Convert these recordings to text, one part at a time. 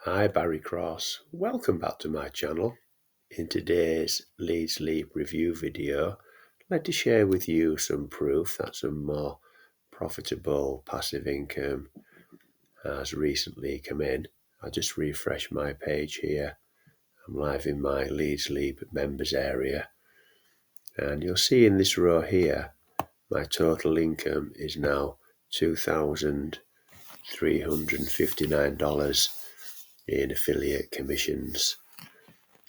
Hi, Barry Cross. Welcome back to my channel. In today's Leads Leap review video, I'd like to share with you some proof that some more profitable passive income has recently come in. I'll just refresh my page here. I'm live in my Leads Leap members area. And you'll see in this row here, my total income is now $2,359 in affiliate commissions.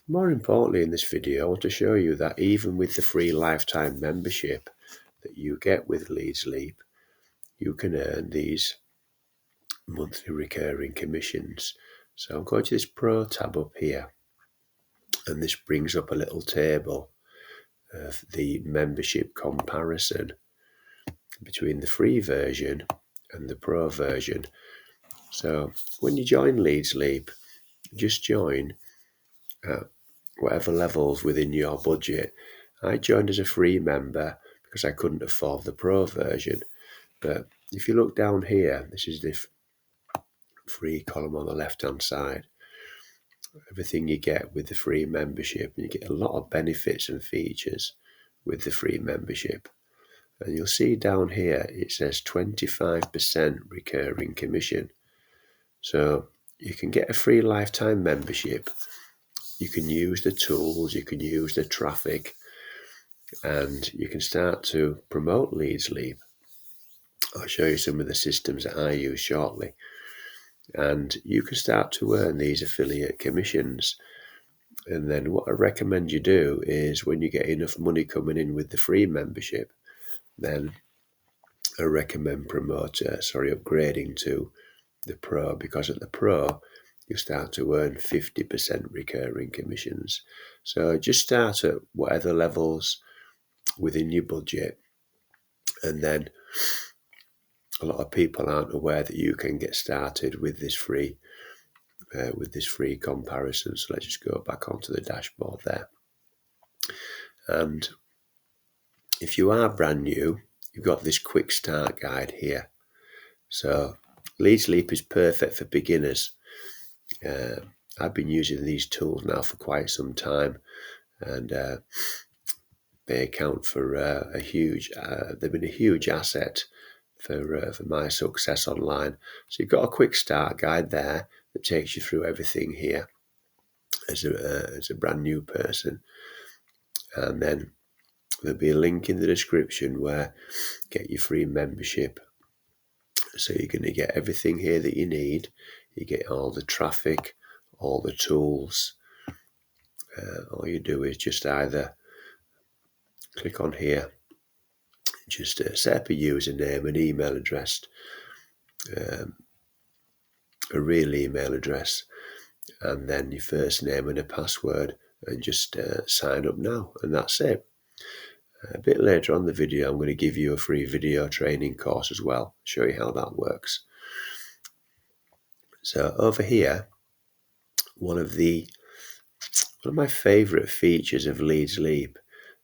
More importantly, in this video, I want to show you that even with the free lifetime membership that you get with Leads Leap, you can earn these monthly recurring commissions. So I'm going to this Pro tab up here, and this brings up a little table of the membership comparison between the free version and the Pro version. So when you join Leads Leap, just join at whatever levels within your budget. I joined as a free member because I couldn't afford the Pro version. But if you look down here, this is the free column on the left-hand side. Everything you get with the free membership, and you get a lot of benefits and features with the free membership. And you'll see down here, it says 25% recurring commission. So you can get a free lifetime membership. You can use the tools, you can use the traffic, and you can start to promote Leads Leap. I'll show you some of the systems that I use shortly. And you can start to earn these affiliate commissions. And then what I recommend you do is when you get enough money coming in with the free membership, then I recommend upgrading to the Pro, because at the Pro, you start to earn 50% recurring commissions. So just start at whatever levels within your budget, and then a lot of people aren't aware that you can get started with this free comparison. So let's just go back onto the dashboard there. And if you are brand new, you've got this quick start guide here. So Leads Leap is perfect for beginners. I've been using these tools now for quite some time, and they account for they've been a huge asset for my success online. So you've got a quick start guide there that takes you through everything here as a brand new person. And then there'll be a link in the description where get your free membership. So you're going to get everything here that you need. You get all the traffic, all the tools. All you do is just either click on here, just set up a username, an email address, a real email address, and then your first name and a password, and just sign up now, and that's it. A bit later on the video, I'm going to give you a free video training course as well, show you how that works. So over here, one of my favorite features of Leads Leap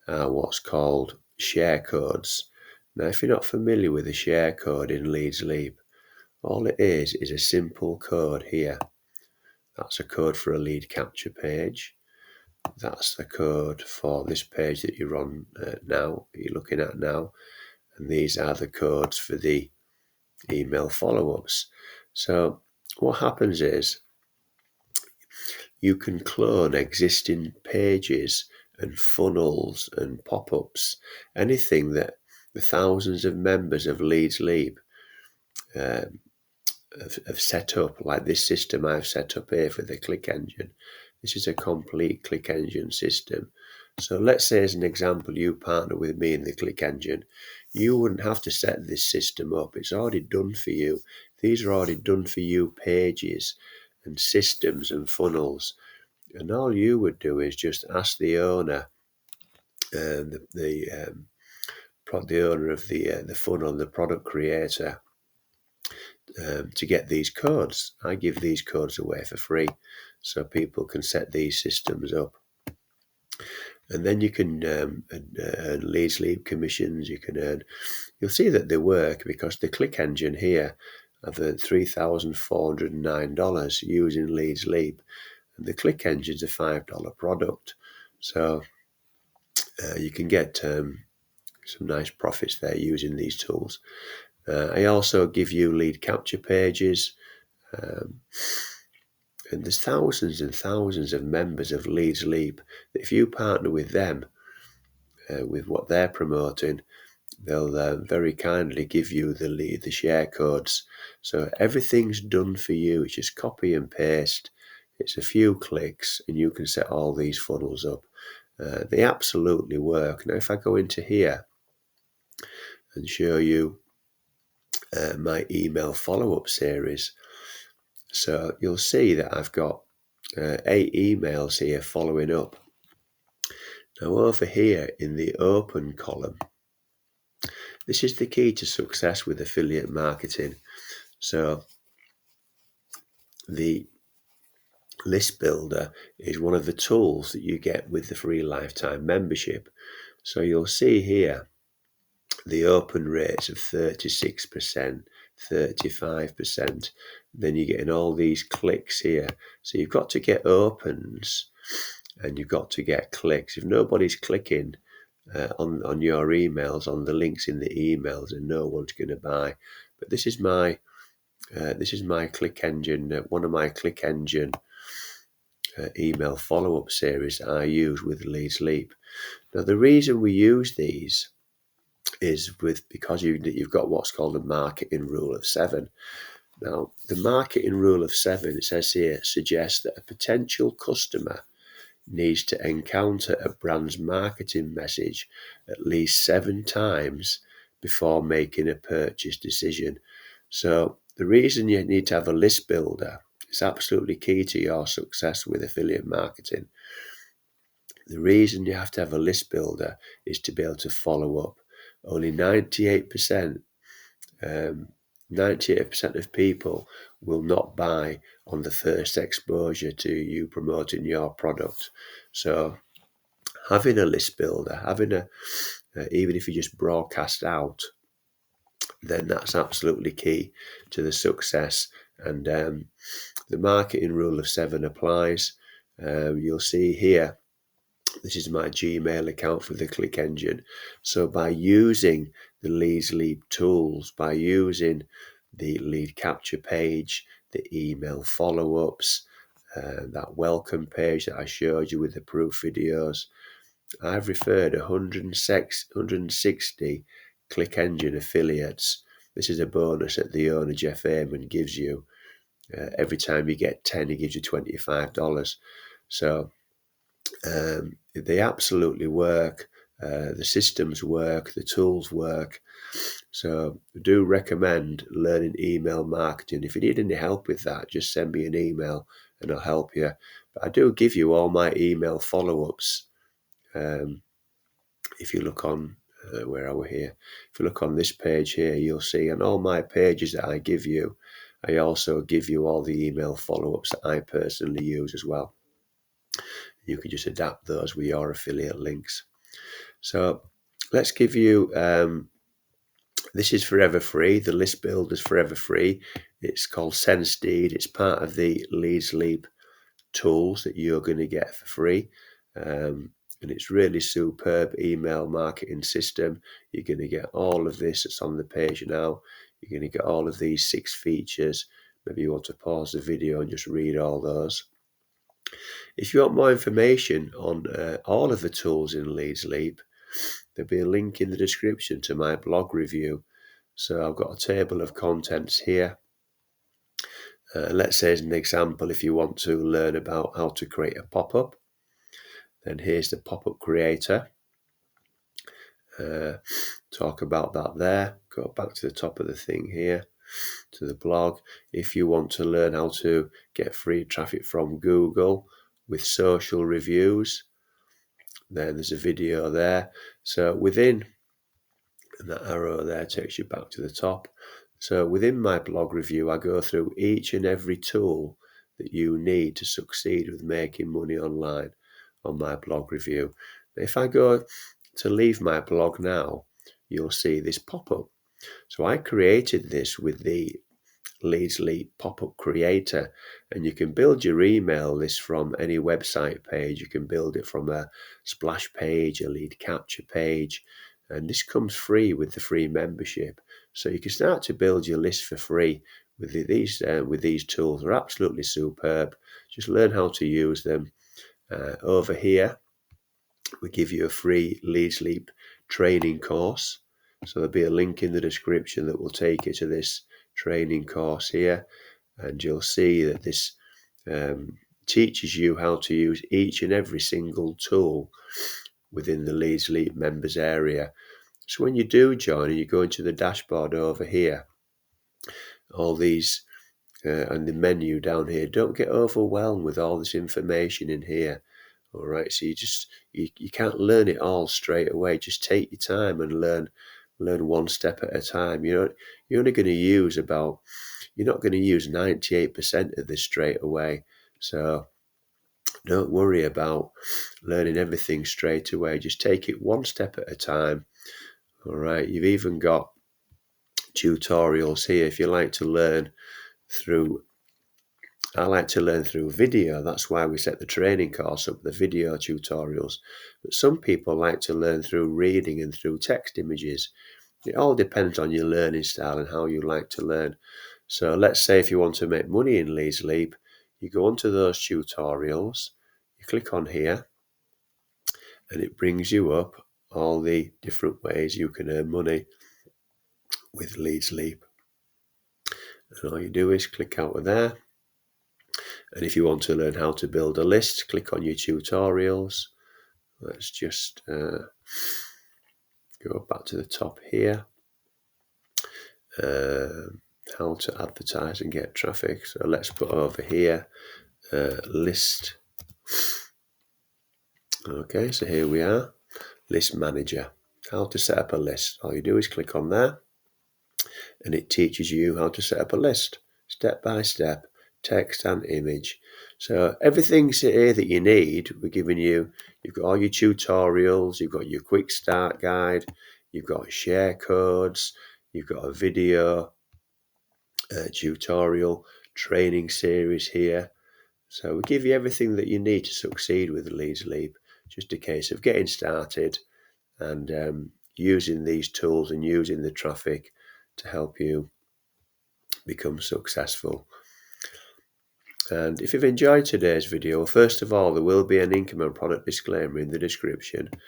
are what's called share codes. Now, if you're not familiar with a share code in Leads Leap, all it is a simple code here. That's a code for a lead capture page. That's the code for this page that you're on now, that you're looking at now. And these are the codes for the email follow-ups. So what happens is you can clone existing pages and funnels and pop-ups, anything that the thousands of members of Leads Leap have set up, like this system I've set up here for the click engine. This is a complete click engine system. So let's say, as an example, you partner with me in the click engine. You wouldn't have to set this system up. It's already done for you. These are already done for you pages and systems and funnels. And all you would do is just ask the owner, the owner of the funnel, the product creator, to get these codes. I give these codes away for free, so people can set these systems up. And then you can earn Leads Leap commissions. You'll see that they work because the click engine here I've earned $3,409 using Leads Leap, and the click engine's a $5 product. So you can get some nice profits there using these tools. I also give you lead capture pages, and there's thousands and thousands of members of Leads Leap that if you partner with them, with what they're promoting, they'll very kindly give you the share codes. So everything's done for you. It's just copy and paste. It's a few clicks and you can set all these funnels up. They absolutely work. Now, if I go into here and show you my email follow-up series, so you'll see that I've got 8 emails here following up. Now over here in the open column, this is the key to success with affiliate marketing. So the list builder is one of the tools that you get with the free lifetime membership. So you'll see here the open rates of 36%, 35%. Then you're getting all these clicks here. So you've got to get opens and you've got to get clicks. If nobody's clicking on your emails, on the links in the emails, then no one's going to buy. But this is my click engine, one of my click engine email follow-up series that I use with Leads Leap. Now the reason we use these is because you've got what's called a marketing rule of 7. Now the marketing rule of 7, it says here, suggests that a potential customer needs to encounter a brand's marketing message at least 7 times before making a purchase decision. So the reason you need to have a list builder is absolutely key to your success with affiliate marketing. The reason you have to have a list builder is to be able to follow up. Only 98% of people will not buy on the first exposure to you promoting your product. So having a list builder, even if you just broadcast out, then that's absolutely key to the success. And the marketing rule of 7 applies. You'll see here, this is my Gmail account for the click engine. So by using the Leads Leap tools, by using the lead capture page, the email follow-ups, that welcome page that I showed you with the proof videos, I've referred 160 click engine affiliates. This is a bonus that the owner, Jeff Amon, gives you. Every time you get 10, he gives you $25. So they absolutely work. The systems work, the tools work. So I do recommend learning email marketing. If you need any help with that, just send me an email and I'll help you. But I do give you all my email follow-ups. If you look on, where are we here? If you look on this page here, you'll see on all my pages that I give you, I also give you all the email follow-ups that I personally use as well. You can just adapt those with your affiliate links. So let's give you, this is forever free. The list builder is forever free. It's called SendSteed. It's part of the Leads Leap tools that you're going to get for free. And it's really superb email marketing system. You're going to get all of this that's on the page now. You're going to get all of these 6 features. Maybe you want to pause the video and just read all those. If you want more information on all of the tools in Leads Leap, there'll be a link in the description to my blog review. So I've got a table of contents here. Let's say as an example, if you want to learn about how to create a pop-up, then here's the pop-up creator. Talk about that there. Go back to the top of the thing here, to the blog. If you want to learn how to get free traffic from Google with social reviews, then there's a video there. So within, and that arrow there takes you back to the top. So within my blog review, I go through each and every tool that you need to succeed with making money online on my blog review. If I go to leave my blog now, you'll see this pop-up. So I created this with the Leads Leap pop-up creator, and you can build your email list from any website page. You can build it from a splash page, a lead capture page, and this comes free with the free membership. So you can start to build your list for free with these tools. They're absolutely superb. Just learn how to use them. Over here, we give you a free Leads Leap training course. So there'll be a link in the description that will take you to this training course here, and you'll see that this teaches you how to use each and every single tool within the Leads Leap members area. So when you do join and you go into the dashboard over here, all these and the menu down here, don't get overwhelmed with all this information in here. All right, so you can't learn it all straight away. Just take your time and learn one step at a time. You're only going to use you're not going to use 98% of this straight away. So don't worry about learning everything straight away. Just take it one step at a time. All right, you've even got tutorials here if you like to learn through. I like to learn through video. That's why we set the training course up, the video tutorials. But some people like to learn through reading and through text images. It all depends on your learning style and how you like to learn. So let's say if you want to make money in Leads Leap, you go onto those tutorials, you click on here, and it brings you up all the different ways you can earn money with Leads Leap. And all you do is click out of there. And if you want to learn how to build a list, click on your tutorials. Let's just go back to the top here. How to advertise and get traffic. So let's put over here list. Okay, so here we are, list manager. How to set up a list. All you do is click on there, and it teaches you how to set up a list step by step, text and image. So everything's here that you need. We're giving you. You've got all your tutorials. You've got your quick start guide. You've got share codes. You've got a video tutorial training series here. So we give you everything that you need to succeed with Leads Leap. Just a case of getting started and using these tools and using the traffic to help you become successful. And if you've enjoyed today's video, first of all, there will be an income and product disclaimer in the description. I'm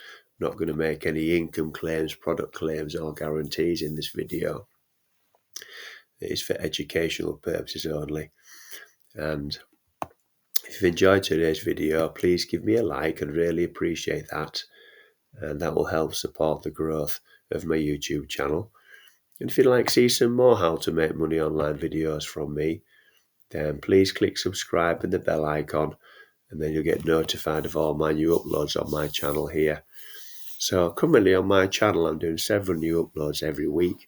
not going to make any income claims, product claims or guarantees in this video. It is for educational purposes only. And if you've enjoyed today's video, please give me a like. I'd really appreciate that. And that will help support the growth of my YouTube channel. And if you'd like to see some more how to make money online videos from me, then please click subscribe and the bell icon, and then you'll get notified of all my new uploads on my channel here. So currently on my channel, I'm doing several new uploads every week.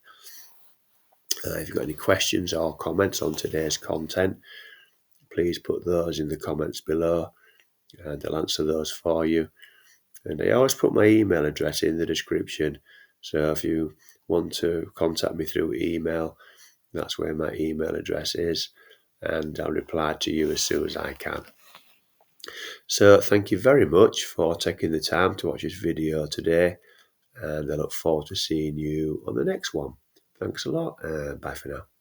If you've got any questions or comments on today's content, please put those in the comments below and I'll answer those for you. And I always put my email address in the description. So if you want to contact me through email, that's where my email address is. And I'll reply to you as soon as I can. So thank you very much for taking the time to watch this video today. And I look forward to seeing you on the next one. Thanks a lot. Bye for now.